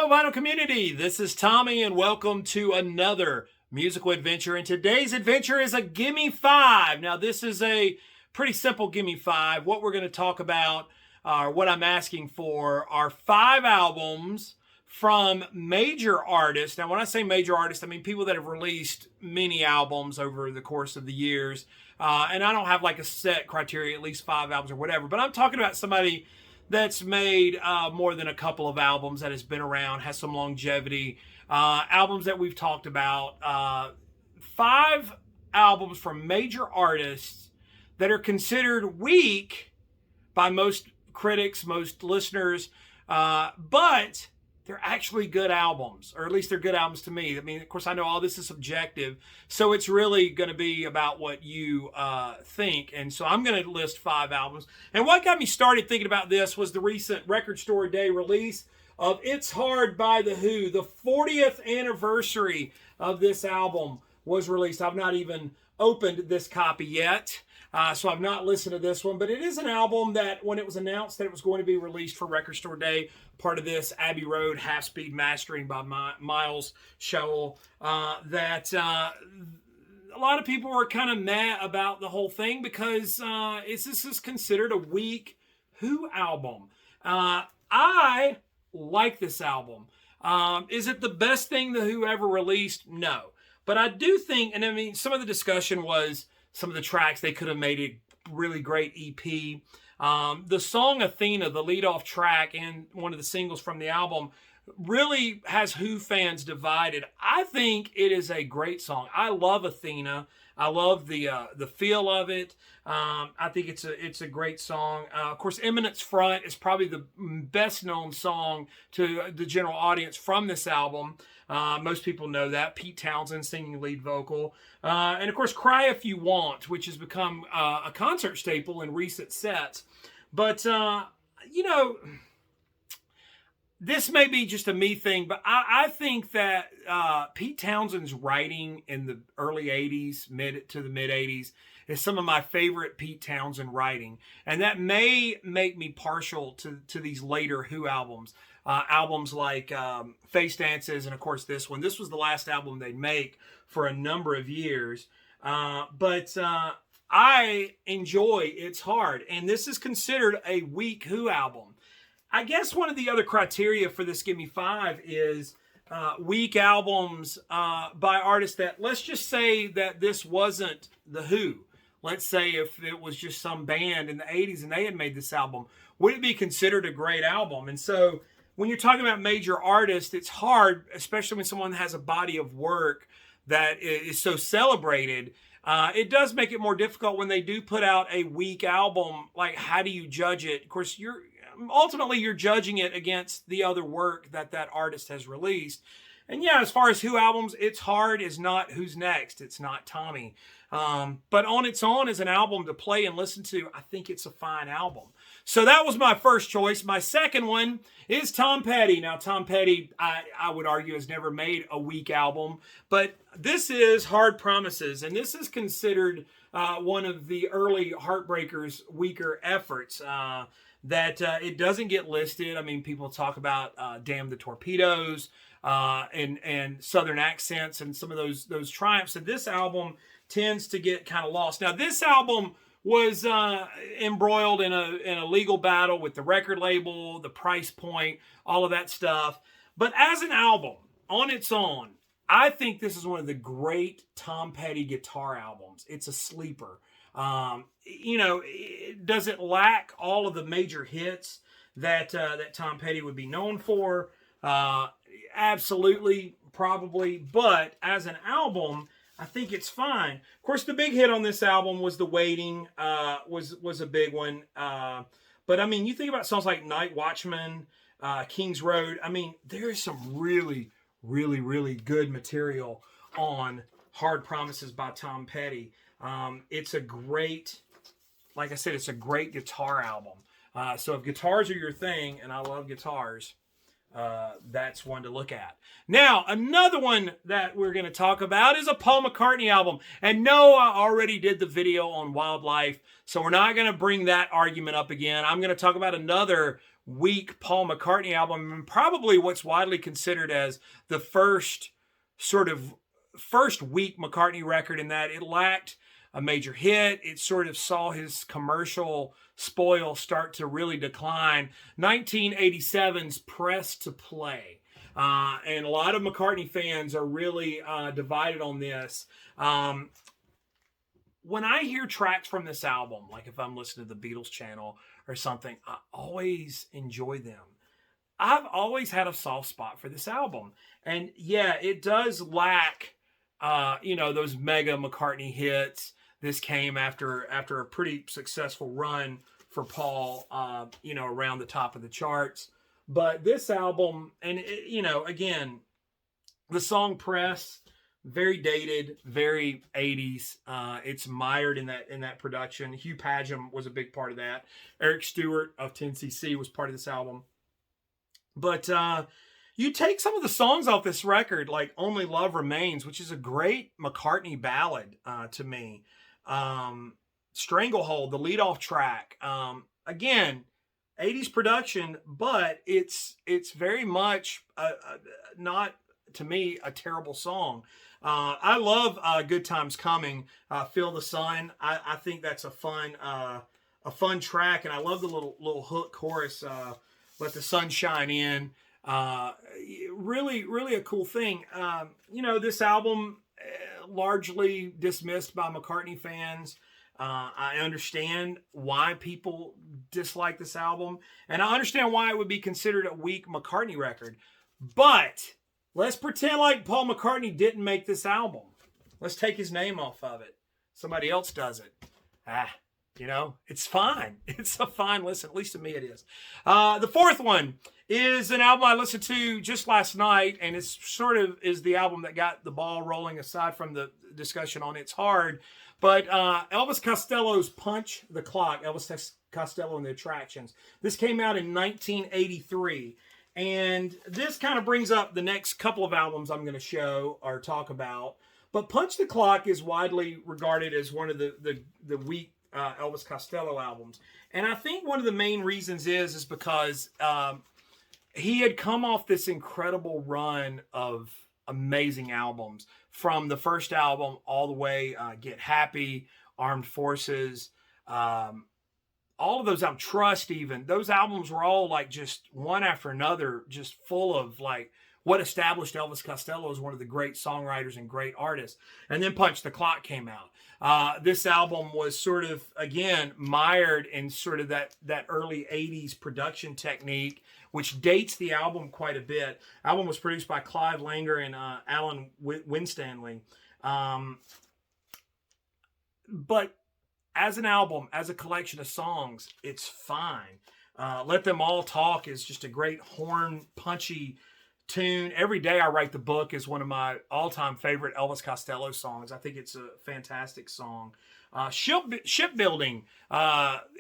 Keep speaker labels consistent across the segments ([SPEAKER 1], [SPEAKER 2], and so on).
[SPEAKER 1] Hello, vinyl community. This is Tommy, and welcome to another musical adventure. And today's adventure is a Gimme 5. Now, this is a pretty simple Gimme 5. What we're going to talk about, or what I'm asking for, are 5 albums from major artists. Now, when I say major artists, I mean people that have released many albums over the course of the years. And I don't have like a set criteria, at least 5 albums or whatever. But I'm talking about somebody that's made more than a couple of albums, that has been around, has some longevity, albums that we've talked about. 5 albums from major artists that are considered weak by most critics, most listeners, but they're actually good albums, or at least they're good albums to me. I mean, of course, I know all this is subjective, so it's really going to be about what you think. And so I'm going to list 5 albums. And what got me started thinking about this was the recent Record Store Day release of It's Hard by The Who. The 40th anniversary of this album was released. I've not even opened this copy yet. So I've not listened to this one, but it is an album that when it was announced that it was going to be released for Record Store Day, part of this Abbey Road half-speed mastering by Miles Showell, that a lot of people were kind of mad about the whole thing because this is considered a weak Who album. I like this album. Is it the best thing the Who ever released? No. But I do think, and I mean, some of the discussion was some of the tracks, they could have made a really great EP. The song Athena, the lead-off track and one of the singles from the album, really has Who fans divided. I think it is a great song. I love Athena. I love the feel of it. I think it's a great song. Of course, Eminence Front is probably the best known song to the general audience from this album. Most people know that. Pete Townsend singing lead vocal. And of course, Cry If You Want, which has become a concert staple in recent sets. But, you know, this may be just a me thing, but I think that Pete Townsend's writing in the early 80s, mid to the mid 80s, is some of my favorite Pete Townsend writing. And that may make me partial to these later Who albums. Albums like Face Dances, and of course this one. This was the last album they'd make for a number of years. But I enjoy It's Hard. And this is considered a weak Who album. I guess one of the other criteria for this Gimme 5 is weak albums by artists that, let's just say that this wasn't The Who. Let's say if it was just some band in the 80s and they had made this album, would it be considered a great album? And so when you're talking about major artists, it's hard, especially when someone has a body of work that is so celebrated. It does make it more difficult when they do put out a weak album. Like, how do you judge it? Of course, you're judging it against the other work that artist has released. And yeah, as far as Who albums, It's Hard is not Who's Next. It's not Tommy. But on its own as an album to play and listen to, I think it's a fine album. So that was my first choice. My second one is Tom Petty. Now, Tom Petty, I would argue, has never made a weak album. But this is Hard Promises. And this is considered one of the early Heartbreakers' weaker efforts. That it doesn't get listed. I mean, people talk about Damn the Torpedoes and Southern Accents and some of those triumphs. And this album tends to get kind of lost. Now, this album was embroiled in a legal battle with the record label, the price point, all of that stuff. But as an album on its own, I think this is one of the great Tom Petty guitar albums. It's a sleeper. You know, does it lack all of the major hits that Tom Petty would be known for? Absolutely, probably. But as an album, I think it's fine. Of course, the big hit on this album was The Waiting, was a big one. But I mean, you think about songs like Night Watchman, King's Road. I mean, there is some really, really, really good material on Hard Promises by Tom Petty. It's a great, like I said, it's a great guitar album. So if guitars are your thing, and I love guitars, that's one to look at. Now, another one that we're going to talk about is a Paul McCartney album. And no, I already did the video on Wildlife, so we're not going to bring that argument up again. I'm going to talk about another weak Paul McCartney album, and probably what's widely considered as the first weak McCartney record, in that it lacked a major hit. It sort of saw his commercial spoil start to really decline. 1987's Press to Play. And a lot of McCartney fans are really divided on this. When I hear tracks from this album, like if I'm listening to the Beatles channel or something, I always enjoy them. I've always had a soft spot for this album. And yeah, it does lack, those mega McCartney hits. This came after a pretty successful run for Paul, around the top of the charts. But this album, and again, the song Press, very dated, very 80s. It's mired in that production. Hugh Padgham was a big part of that. Eric Stewart of 10cc was part of this album. But you take some of the songs off this record, like Only Love Remains, which is a great McCartney ballad to me. Stranglehold, the leadoff track. Again, 80s production, but it's very much not, to me, a terrible song. I love Good Times Coming, Feel the Sun. I think that's a fun track, and I love the little hook chorus, Let the Sun Shine In. Really, really a cool thing. This album, largely dismissed by McCartney fans. I understand why people dislike this album, and I understand why it would be considered a weak McCartney record. But let's pretend like Paul McCartney didn't make this album. Let's take his name off of it. Somebody else does it. It's fine. It's a fine listen. At least to me it is. The fourth one is an album I listened to just last night, and it's sort of is the album that got the ball rolling, aside from the discussion on It's Hard. But Elvis Costello's Punch the Clock, Elvis Costello and the Attractions. This came out in 1983. And this kind of brings up the next couple of albums I'm going to show or talk about. But Punch the Clock is widely regarded as one of the weak Elvis Costello albums. And I think one of the main reasons is because he had come off this incredible run of amazing albums. From the first album all the way, Get Happy, Armed Forces, all of those albums, Trust even, those albums were all like just one after another, just full of like what established Elvis Costello as one of the great songwriters and great artists. And then Punch the Clock came out. This album was sort of, again, mired in sort of that early 80s production technique, which dates the album quite a bit. The album was produced by Clive Langer and Alan Winstanley. But as an album, as a collection of songs, it's fine. Let Them All Talk is just a great horn, punchy tune. Every Day I Write the Book is one of my all-time favorite Elvis Costello songs. I think it's a fantastic song. Shipbuilding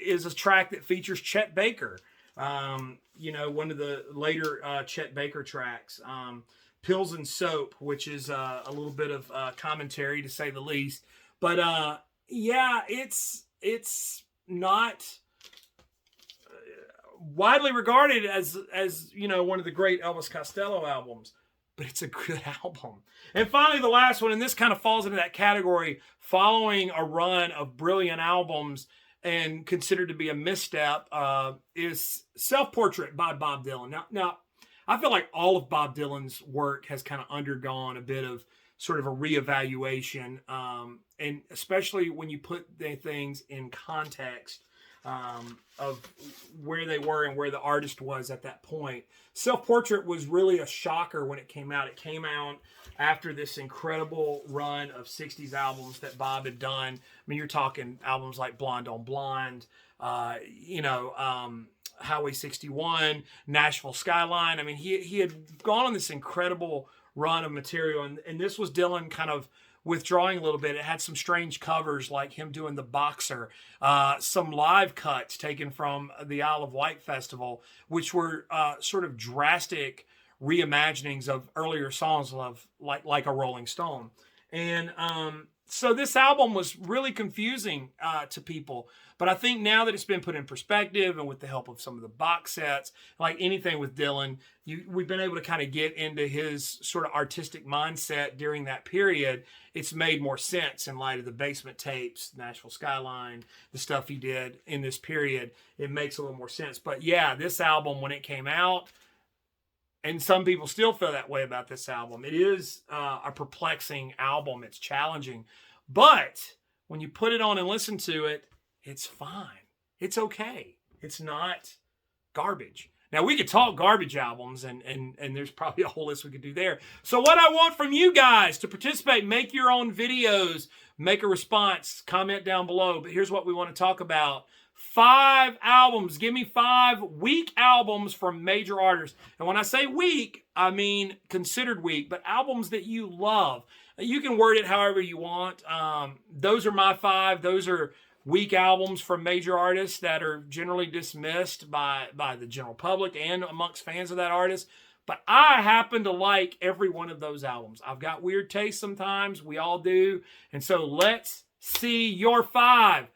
[SPEAKER 1] is a track that features Chet Baker. One of the later Chet Baker tracks. Pills and Soap, which is a little bit of commentary to say the least. But it's not widely regarded as one of the great Elvis Costello albums, but it's a good album. And finally, the last one, and this kind of falls into that category, following a run of brilliant albums and considered to be a misstep, is Self-Portrait by Bob Dylan. Now, I feel like all of Bob Dylan's work has kind of undergone a bit of sort of a reevaluation, and especially when you put the things in context of where they were and where the artist was at that point. Self-Portrait was really a shocker when it came out. It came out after this incredible run of 60s albums that Bob had done. I mean, you're talking albums like Blonde on Blonde, Highway 61, Nashville Skyline. I mean, he had gone on this incredible run of material, and this was Dylan kind of withdrawing a little bit. It had some strange covers, like him doing The Boxer, some live cuts taken from the Isle of Wight Festival, which were sort of drastic reimaginings of earlier songs of like a Rolling Stone. And So this album was really confusing to people. But I think now that it's been put in perspective and with the help of some of the box sets, like anything with Dylan, we've been able to kind of get into his sort of artistic mindset during that period. It's made more sense in light of the Basement Tapes, Nashville Skyline, the stuff he did in this period. It makes a little more sense. But yeah, this album, when it came out, and some people still feel that way about this album, it is a perplexing album. It's challenging. But when you put it on and listen to it, it's fine. It's okay. It's not garbage. Now, we could talk garbage albums, and there's probably a whole list we could do there. So what I want from you guys to participate, make your own videos, make a response, comment down below. But here's what we want to talk about. 5 albums. Give me 5 weak albums from major artists. And when I say weak, I mean considered weak, but albums that you love. You can word it however you want. Those are my 5. Those are weak albums from major artists that are generally dismissed by the general public and amongst fans of that artist. But I happen to like every one of those albums. I've got weird taste sometimes. We all do. And so let's see your 5.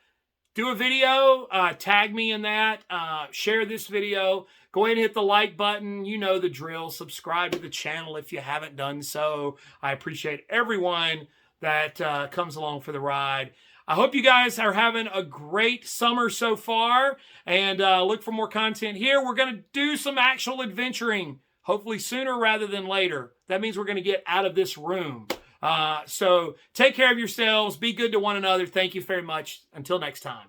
[SPEAKER 1] Do a video, tag me in that, share this video, go ahead and hit the like button. You know the drill. Subscribe to the channel if you haven't done so. I appreciate everyone that comes along for the ride. I hope you guys are having a great summer so far, and look for more content here. We're going to do some actual adventuring, hopefully sooner rather than later. That means we're going to get out of this room. So take care of yourselves. Be good to one another. Thank you very much. Until next time.